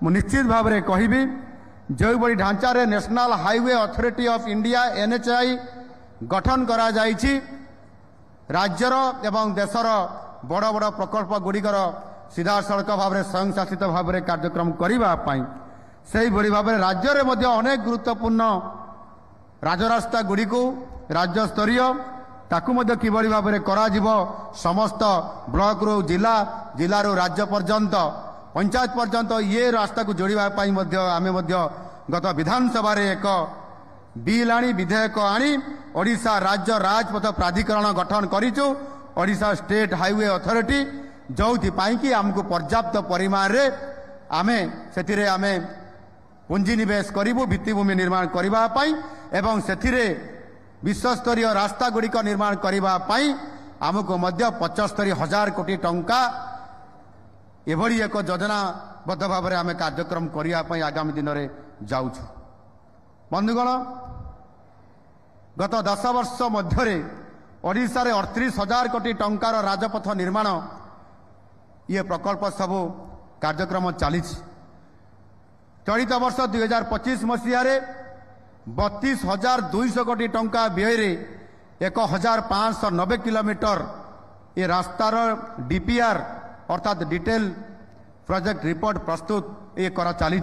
निश्चित भाव में कहबी जो बड़ी ढांचार national highway authority of India NHAI गठन करा जाइछि राज्यर एवं देशर बड़ बड़ प्रकल्प गुड़िकर सीधा सड़क भाव में स्वयंशासित भाव में कार्यक्रम करने से भाव में राज्य में अनेक गुरुत्वपूर्ण राजरास्ता गुड़ी को राज्य स्तरीय ताकू किभली भाव में करा समस्त ब्लॉक रू जिला जिलू राज्य पर्यंत पंचायत पर्यंत ये रास्ता को जोड़ापी आम गत विधानसभा एक बिल आनी विधेयक आनी ओडिशा राज्य राजपथ प्राधिकरण गठन करिचु ओडिशा स्टेट हाईवे अथॉरिटी जो कि आमको पर्याप्त परिमाण रे आमे सेथिरे आमे पुंजी निवेश करिवु भित्तिभूमि निर्माण करने एवं सेथिरे विश्वस्तरीय रास्ता गुड़िक निर्माण करने आमको 75,000 कोटी टंका एभली एक योजनाबद्ध भाव में आम कार्यक्रम करने आगामी दिन में जाऊँ। बंधुगण गत 10 वर्ष मध्य ओडिशा रे 38,000 कोटी टंकार राजपथ निर्माण ये प्रकल्प सब कार्यक्रम चली। चलित वर्ष 2025 मसीह 32,200 कोटी टंका व्यय 1,590 किलोमीटर ये रास्तार डीपीआर अर्थात डिटेल प्रोजेक्ट रिपोर्ट प्रस्तुत ये करा चली।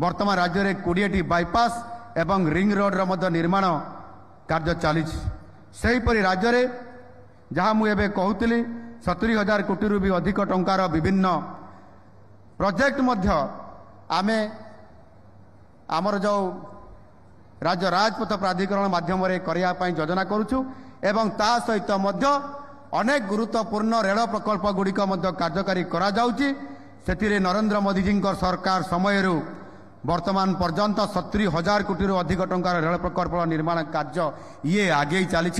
वर्तमान राज्य में 20टी बाईपास एवं रिंग रोड निर्माण कार्य चली। सेहीपरि राज्य में जहाँ मुझे कहूली 70,000 कोटी भी अधिक टंकार विभिन्न प्रोजेक्ट आमे आमर जो राज्य राजपथ प्राधिकरण माध्यम करने योजना करुचु एवं ता सहित अनेक गुरुत्वपूर्ण रेल प्रकल्प गुड़िक कार्यकारी करा जाउची। सेथिरे नरेंद्र मोदी जी सरकार समय वर्तमान पर्यंत 70,000 कोटी अधिक टंकार रेल प्रकल्प निर्माण कार्य ये आगे चली।